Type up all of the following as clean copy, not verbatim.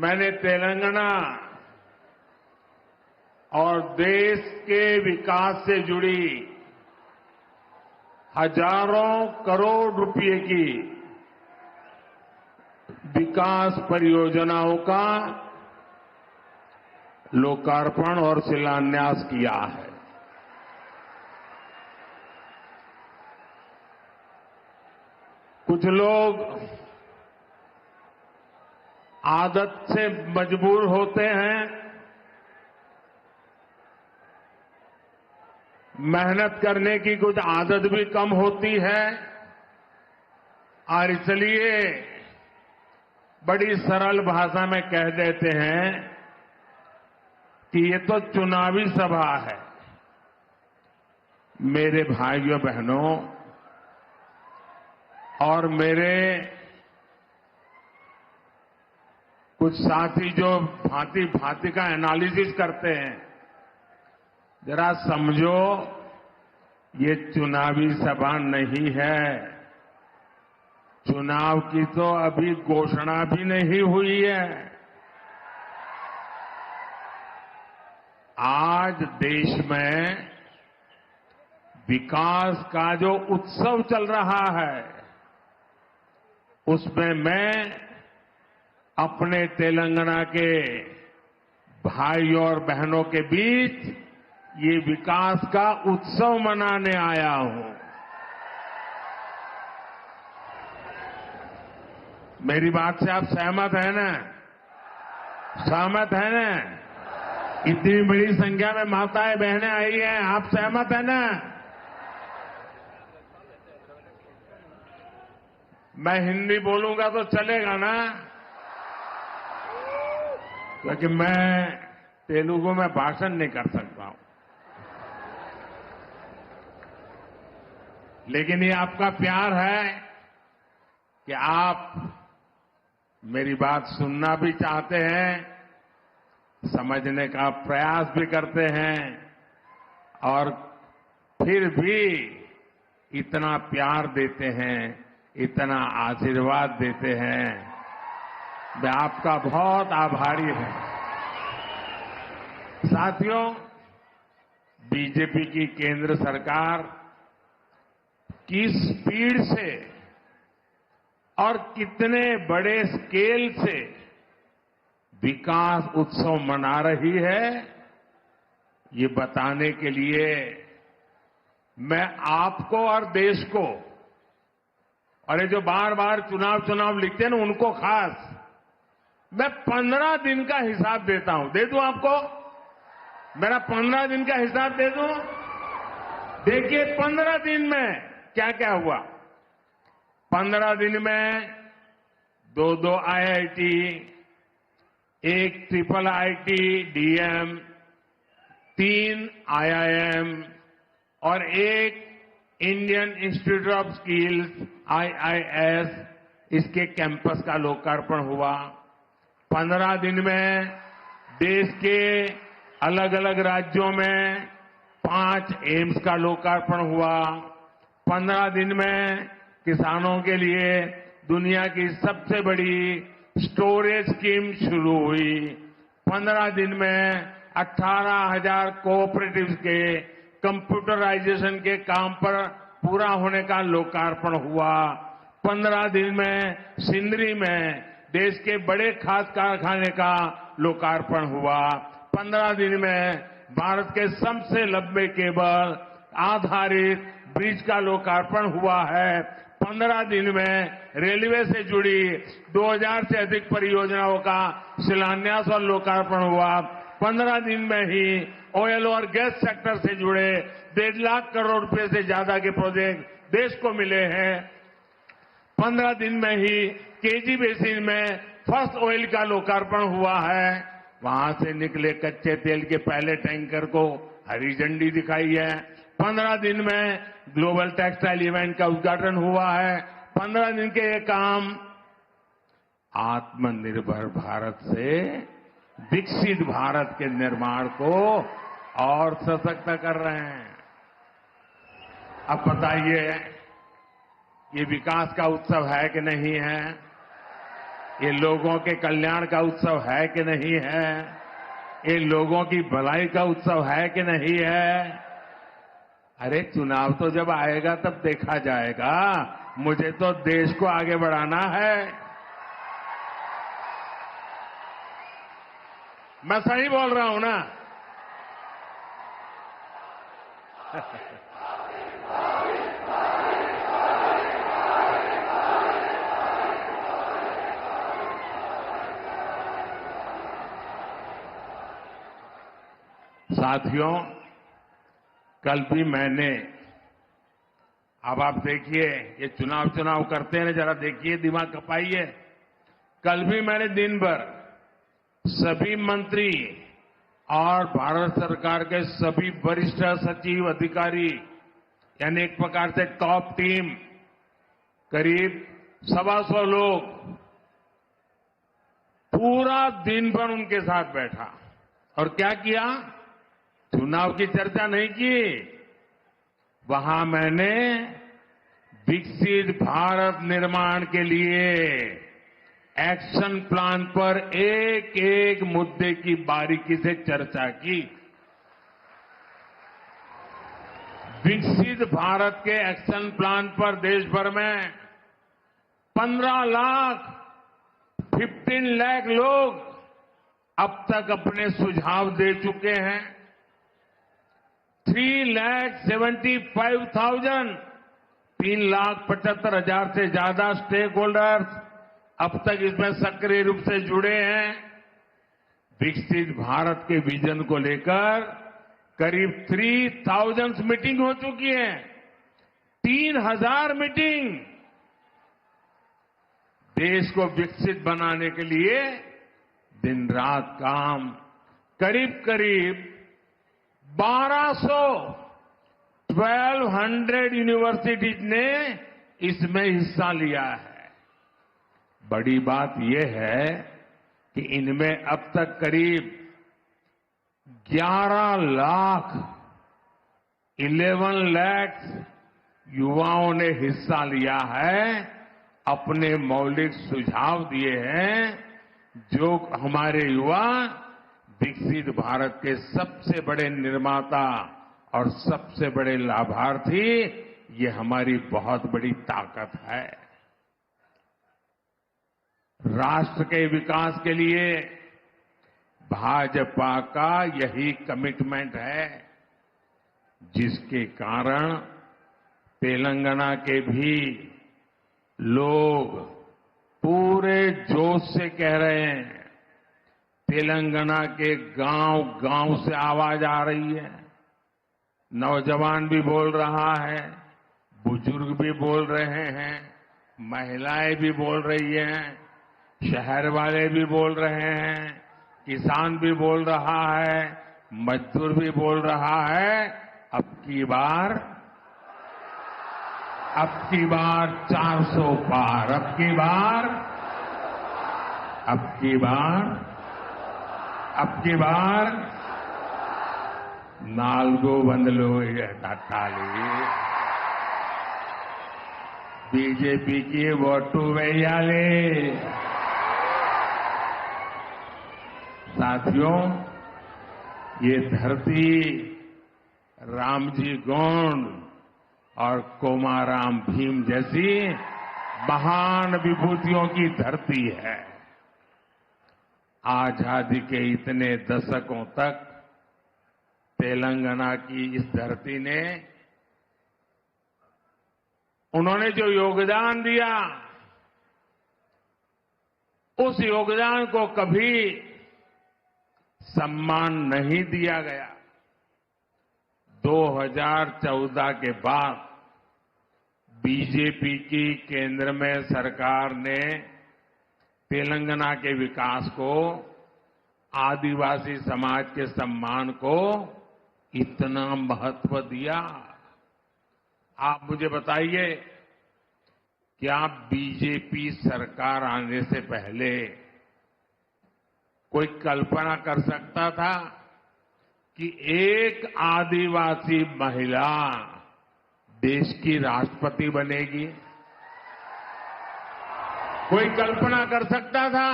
मैंने तेलंगाना और देश के विकास से जुड़ी हजारों करोड़ रुपए की विकास परियोजनाओं का लोकार्पण और शिलान्यास किया है। कुछ लोग आदत से मजबूर होते हैं, मेहनत करने की कुछ आदत भी कम होती है और इसलिए बड़ी सरल भाषा में कह देते हैं कि ये तो चुनावी सभा है। मेरे भाइयों बहनों और मेरे कुछ साथी जो भांति भांति का एनालिसिस करते हैं, जरा समझो, ये चुनावी सभा नहीं है। चुनाव की तो अभी घोषणा भी नहीं हुई है। आज देश में विकास का जो उत्सव चल रहा है, उसमें मैं अपने तेलंगाना के भाइयों और बहनों के बीच ये विकास का उत्सव मनाने आया हूं। मेरी बात से आप सहमत हैं ना? सहमत हैं ना? इतनी बड़ी संख्या में माताएं बहनें आई हैं, आप सहमत हैं ना? मैं हिंदी बोलूंगा तो चलेगा ना? क्योंकि मैं तेलुगु में भाषण नहीं कर सकता हूं, लेकिन ये आपका प्यार है कि आप मेरी बात सुनना भी चाहते हैं, समझने का प्रयास भी करते हैं और फिर भी इतना प्यार देते हैं, इतना आशीर्वाद देते हैं। मैं आपका बहुत आभारी हूं। साथियों, बीजेपी की केंद्र सरकार किस स्पीड से और कितने बड़े स्केल से विकास उत्सव मना रही है, ये बताने के लिए मैं आपको और देश को, और ये जो बार बार चुनाव लिखते हैं ना, उनको खास मैं 15 दिन का हिसाब देता हूं। दे दूं आपको? मेरा 15 दिन का हिसाब दे दूं? देखिए 15 दिन में क्या क्या हुआ। 15 दिन में 2 IIT, 1 IIIT DM, 3 IIM और 1 Indian institute of skills IIS, इसके कैंपस का लोकार्पण हुआ। 15 दिन में देश के अलग अलग राज्यों में 5 एम्स का लोकार्पण हुआ। 15 दिन में किसानों के लिए दुनिया की सबसे बड़ी स्टोरेज स्कीम शुरू हुई। 15 दिन में 18,000 कोऑपरेटिव्स के कंप्यूटराइजेशन के काम पर पूरा होने का लोकार्पण हुआ। 15 दिन में सिंदरी में देश के बड़े खाद कारखाने का लोकार्पण हुआ। 15 दिन में भारत के सबसे लंबे केबल आधारित ब्रिज का लोकार्पण हुआ है। 15 दिन में रेलवे से जुड़ी 2000 से अधिक परियोजनाओं का शिलान्यास और लोकार्पण हुआ। 15 दिन में ही ऑयल और गैस सेक्टर से जुड़े 1.5 लाख करोड़ रुपए से ज्यादा के प्रोजेक्ट देश को मिले हैं। 15 दिन में ही केजी बेसिन में फर्स्ट ऑयल का लोकार्पण हुआ है। वहां से निकले कच्चे तेल के पहले टैंकर को हरी झंडी दिखाई है। 15 दिन में ग्लोबल टेक्सटाइल इवेंट का उद्घाटन हुआ है। 15 दिन के ये काम आत्मनिर्भर भारत से विकसित भारत के निर्माण को और सशक्त कर रहे हैं। अब बताइए, ये विकास का उत्सव है कि नहीं है? ये लोगों के कल्याण का उत्सव है कि नहीं है? ये लोगों की भलाई का उत्सव है कि नहीं है? अरे चुनाव तो जब आएगा तब देखा जाएगा। मुझे तो देश को आगे बढ़ाना है। मैं सही बोल रहा हूं ना? साथियों, कल भी मैंने, अब आप देखिए, ये चुनाव करते हैं ना, जरा देखिए, दिमाग खपाइए। कल भी मैंने दिन भर सभी मंत्री और भारत सरकार के सभी वरिष्ठ सचिव अधिकारी, यानी एक प्रकार से टॉप टीम, करीब 125 लोग, पूरा दिन भर उनके साथ बैठा और क्या किया? चुनाव की चर्चा नहीं की। वहां मैंने विकसित भारत निर्माण के लिए एक्शन प्लान पर एक एक मुद्दे की बारीकी से चर्चा की। विकसित भारत के एक्शन प्लान पर देश भर में 15 लाख लोग अब तक अपने सुझाव दे चुके हैं। 3,75,000 से ज्यादा स्टेक होल्डर्स अब तक इसमें सक्रिय रूप से जुड़े हैं। विकसित भारत के विजन को लेकर करीब 3,000 मीटिंग हो चुकी है। 3,000 मीटिंग। देश को विकसित बनाने के लिए दिन रात काम। करीब करीब 1200 यूनिवर्सिटीज ने इसमें हिस्सा लिया है। बड़ी बात यह है कि इनमें अब तक करीब 11 लाख युवाओं ने हिस्सा लिया है, अपने मौलिक सुझाव दिए हैं, जो हमारे युवा विकसित भारत के सबसे बड़े निर्माता और सबसे बड़े लाभार्थी, ये हमारी बहुत बड़ी ताकत है। राष्ट्र के विकास के लिए भाजपा का यही कमिटमेंट है, जिसके कारण तेलंगाना के भी लोग पूरे जोश से कह रहे हैं। तेलंगाना के गांव से आवाज आ रही है। नौजवान भी बोल रहा है, बुजुर्ग भी बोल रहे हैं, महिलाएं भी बोल रही हैं, शहर वाले भी बोल रहे हैं, किसान भी बोल रहा है, मजदूर भी बोल रहा है। अब की बार 400 पार। अब की बार 4 వందలు తట్టాలి। बीजेपी ఓటు వేయాలి। साथियों, ये धरती रामजी गोंड और कोमाराम भीम जैसी महान विभूतियों की धरती है। आजादी के इतने दशकों तक तेलंगाना की इस धरती ने, उन्होंने जो योगदान दिया, उस योगदान को कभी सम्मान नहीं दिया गया। 2014 के बाद बीजेपी की केंद्र में सरकार ने तेलंगाना के विकास को, आदिवासी समाज के सम्मान को इतना महत्व दिया। आप मुझे बताइए, क्या बीजेपी सरकार आने से पहले कोई कल्पना कर सकता था कि एक आदिवासी महिला देश की राष्ट्रपति बनेगी? कोई कल्पना कर सकता था?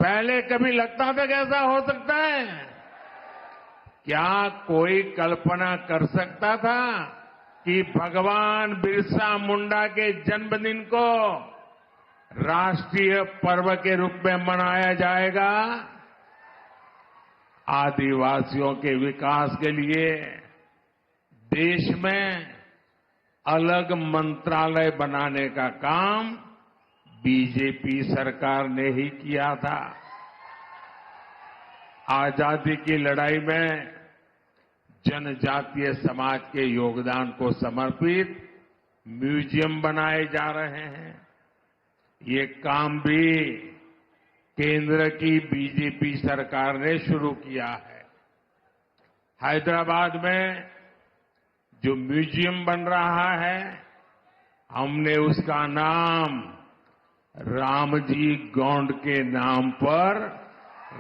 पहले कभी लगता था कि ऐसा हो सकता है? क्या कोई कल्पना कर सकता था कि भगवान बिरसा मुंडा के जन्मदिन को राष्ट्रीय पर्व के रूप में मनाया जाएगा? आदिवासियों के विकास के लिए देश में अलग मंत्रालय बनाने का काम बीजेपी सरकार ने ही किया था। आजादी की लड़ाई में जनजातीय समाज के योगदान को समर्पित म्यूजियम बनाए जा रहे हैं। ये काम भी केंद्र की बीजेपी सरकार ने शुरू किया है। हैदराबाद में जो म्यूजियम बन रहा है, हमने उसका नाम रामजी गोंड के नाम पर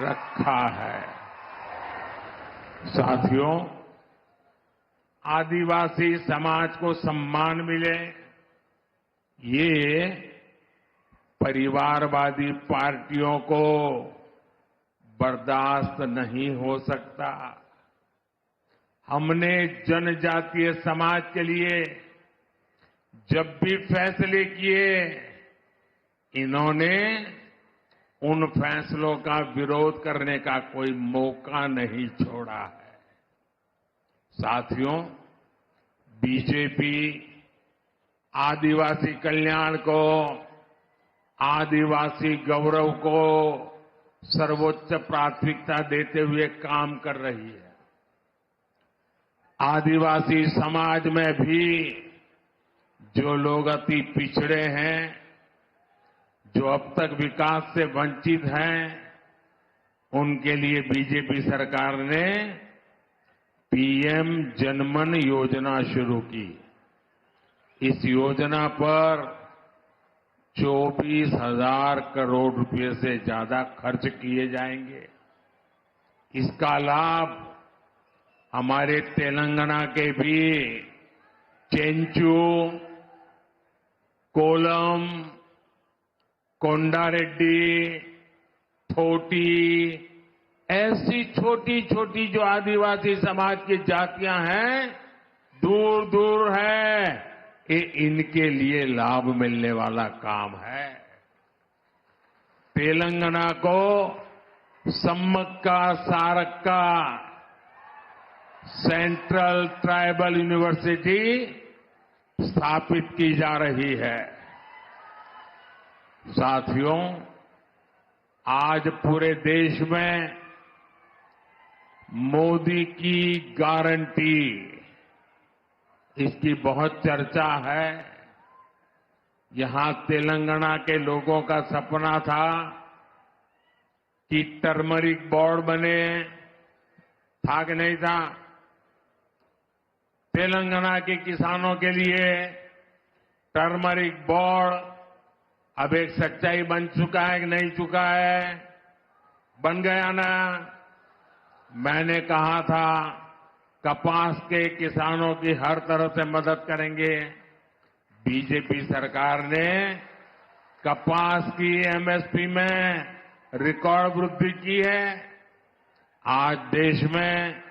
रखा है। साथियों, आदिवासी समाज को सम्मान मिले, ये परिवारवादी पार्टियों को बर्दाश्त नहीं हो सकता। हमने जनजातीय समाज के लिए जब भी फैसले किए, इन्होंने उन फैसलों का विरोध करने का कोई मौका नहीं छोड़ा है। साथियों, बीजेपी आदिवासी कल्याण को, आदिवासी गौरव को सर्वोच्च प्राथमिकता देते हुए काम कर रही है। आदिवासी समाज में भी जो लोग अति पिछड़े हैं, जो अब तक विकास से वंचित हैं, उनके लिए बीजेपी सरकार ने पीएम जनमन योजना शुरू की। इस योजना पर 24,000 करोड़ रुपए से ज्यादा खर्च किए जाएंगे। इसका लाभ हमारे तेलंगाना के भी चेंचू, कोलम, कोंडारेड्डी, थोटी, ऐसी छोटी छोटी जो आदिवासी समाज की जातियां हैं, दूर दूर है, ये इनके लिए लाभ मिलने वाला काम है। तेलंगाना को Sammakka Sarakka central tribal university स्थापित की जा रही है। साथियों, आज पूरे देश में मोदी की गारंटी, इसकी बहुत चर्चा है। यहां तेलंगाना के लोगों का सपना था कि टर्मरिक बोर्ड बने, था कि नहीं था? तेलंगाना के किसानों के लिए टर्मरिक बोर्ड अब एक सच्चाई बन चुका है कि नहीं चुका है? बन गया ना? मैंने कहा था कपास के किसानों की हर तरह से मदद करेंगे। बीजेपी सरकार ने कपास की एमएसपी में रिकॉर्ड वृद्धि की है। आज देश में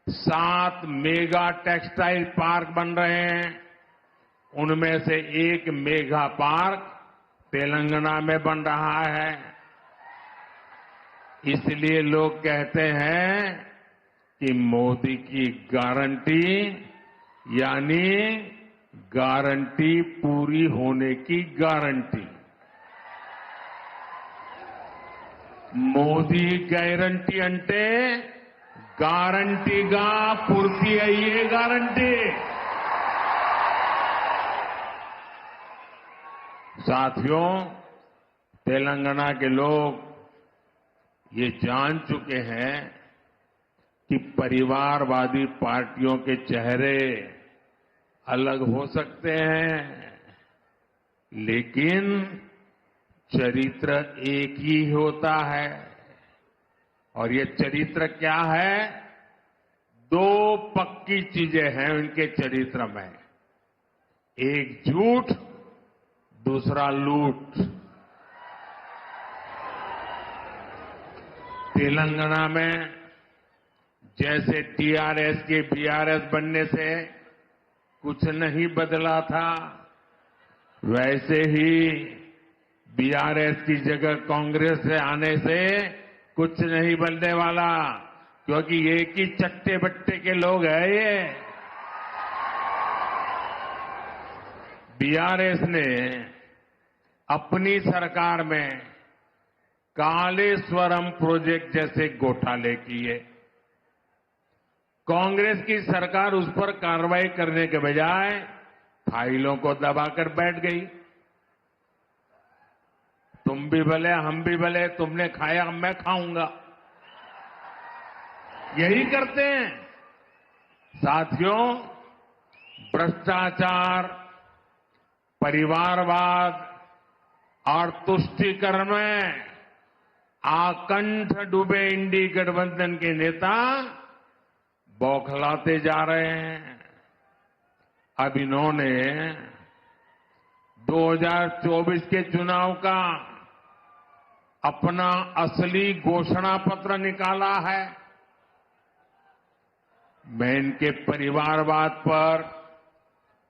7 मेगा टेक्सटाइल पार्क बन रहे हैं। उनमें से एक मेगा पार्क तेलंगाना में बन रहा है। इसलिए लोग कहते हैं कि मोदी की गारंटी यानी गारंटी पूरी होने की गारंटी। మోదీ గ్యారంటీ అంటే గ్యారంటీగా పూర్తి అయ్యే గ్యారంటీ। साथियों, तेलंगाना के लोग ये जान चुके हैं कि परिवारवादी पार्टियों के चेहरे अलग हो सकते हैं, लेकिन चरित्र एक ही होता है। और ये चरित्र क्या है? 2 पक्की चीजें हैं उनके चरित्र में। एक झूठ, दूसरा लूट। तेलंगाना में जैसे टीआरएस के बीआरएस बनने से कुछ नहीं बदला था, वैसे ही बीआरएस की जगह कांग्रेस से आने से कुछ नहीं बदलने वाला, क्योंकि एक ही चट्टे बट्टे के लोग हैं ये। बीआरएस ने अपनी सरकार में कालेश्वरम प्रोजेक्ट जैसे घोटाले किए। कांग्रेस की सरकार उस पर कार्रवाई करने के बजाय फाइलों को दबाकर बैठ गई। तुम भी भले हम भी भले, तुमने खाया मैं खाऊंगा, यही करते हैं। साथियों, भ्रष्टाचार, परिवारवाद और तुष्टीकरण में आकंठ डूबे इंडी गठबंधन के नेता बौखलाते जा रहे हैं। अब इन्होंने 2024 के चुनाव का अपना असली घोषणा पत्र निकाला है। मैं इनके परिवारवाद पर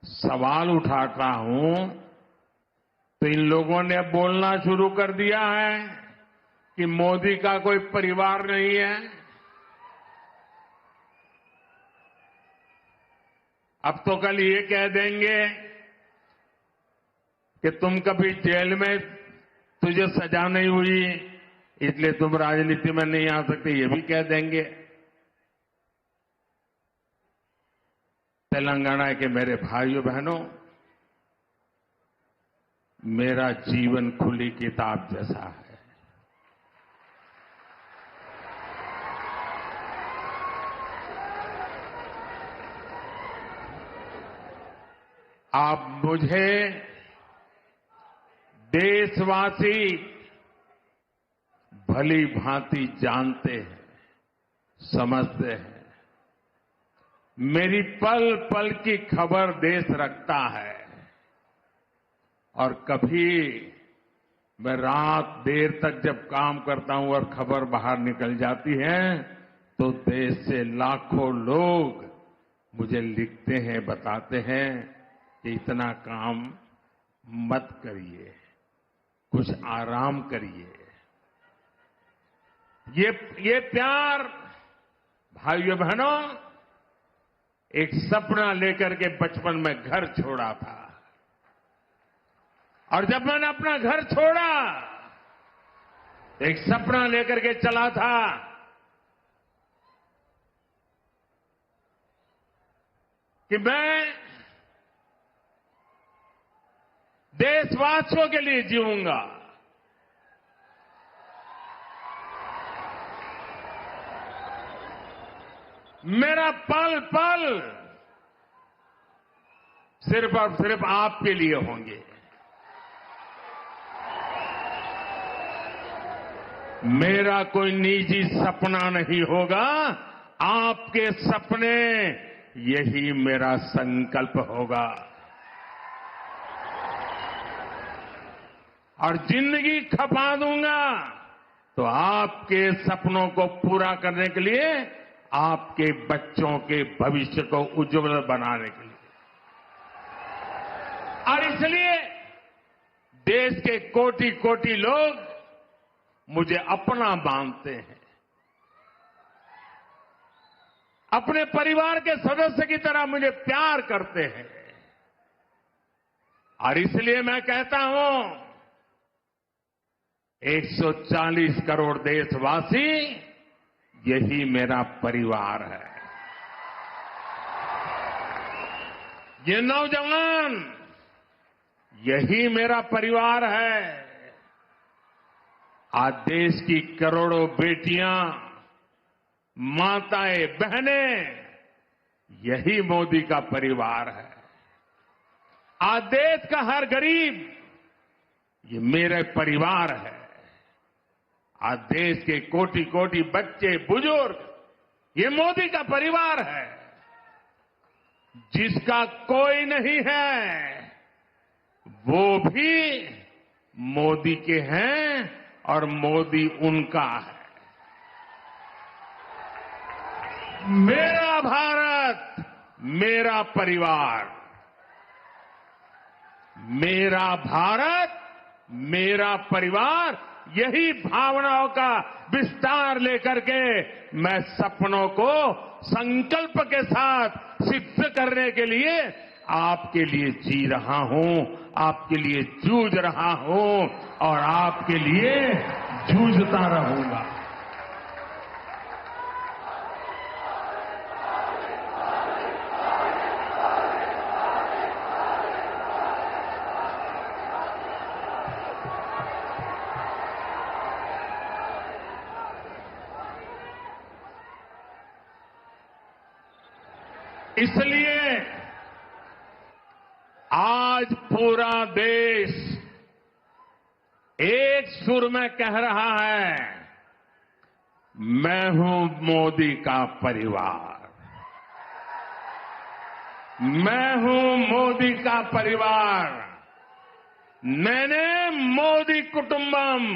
सवाल उठाता हूं तो इन लोगों ने बोलना शुरू कर दिया है कि मोदी का कोई परिवार नहीं है। अब तो कल ये कह देंगे कि तुम कभी जेल में तुझे सजा नहीं हुई इसलिए तुम राजनीति में नहीं आ सकते, ये भी कह देंगे। तेलंगाना के मेरे भाइयों बहनों, मेरा जीवन खुली किताब जैसा है। आप मुझे देशवासी भली भांति जानते हैं, समझते हैं। मेरी पल पल की खबर देश रखता है और कभी मैं रात देर तक जब काम करता हूं और खबर बाहर निकल जाती है तो देश से लाखों लोग मुझे लिखते हैं, बताते हैं कि इतना काम मत करिए, कुछ आराम करिए। ये प्यार भाइयों बहनों, एक सपना लेकर के बचपन में घर छोड़ा था और जब मैंने अपना घर छोड़ा एक सपना लेकर के चला था कि मैं देशवासियों के लिए जीऊंगा। मेरा पल पल सिर्फ और सिर्फ आपके लिए होंगे। मेरा कोई निजी सपना नहीं होगा, आपके सपने, यही मेरा संकल्प होगा। और जिंदगी खपा दूंगा तो आपके सपनों को पूरा करने के लिए, आपके बच्चों के भविष्य को उज्जवल बनाने के लिए। और इसलिए देश के कोटि कोटि लोग मुझे अपना मानते हैं, अपने परिवार के सदस्य की तरह मुझे प्यार करते हैं। और इसलिए मैं कहता हूं 140 करोड़ देशवासी, यही मेरा परिवार है। ये नौजवान, यही मेरा परिवार है। आज देश की करोड़ों बेटियां, माताएं, बहनें, यही मोदी का परिवार है। आज देश का हर गरीब, ये मेरे परिवार है। आज देश के कोटि कोटि बच्चे, बुजुर्ग, ये मोदी का परिवार है। जिसका कोई नहीं है वो भी मोदी के हैं और मोदी उनका है। मेरा भारत, मेरा परिवार, मेरा भारत, मेरा परिवार, यही भावनाओं का विस्तार लेकर के मैं सपनों को संकल्प के साथ सिद्ध करने के लिए आपके लिए जी रहा हूं, आपके लिए जूझ रहा हूं और आपके लिए जूझता रहूंगा। इसलिए आज पूरा देश एक सुर में कह रहा है, मैं हूं मोदी का परिवार, मैं हूं मोदी का परिवार, मैंने मोदी कुटुंबम।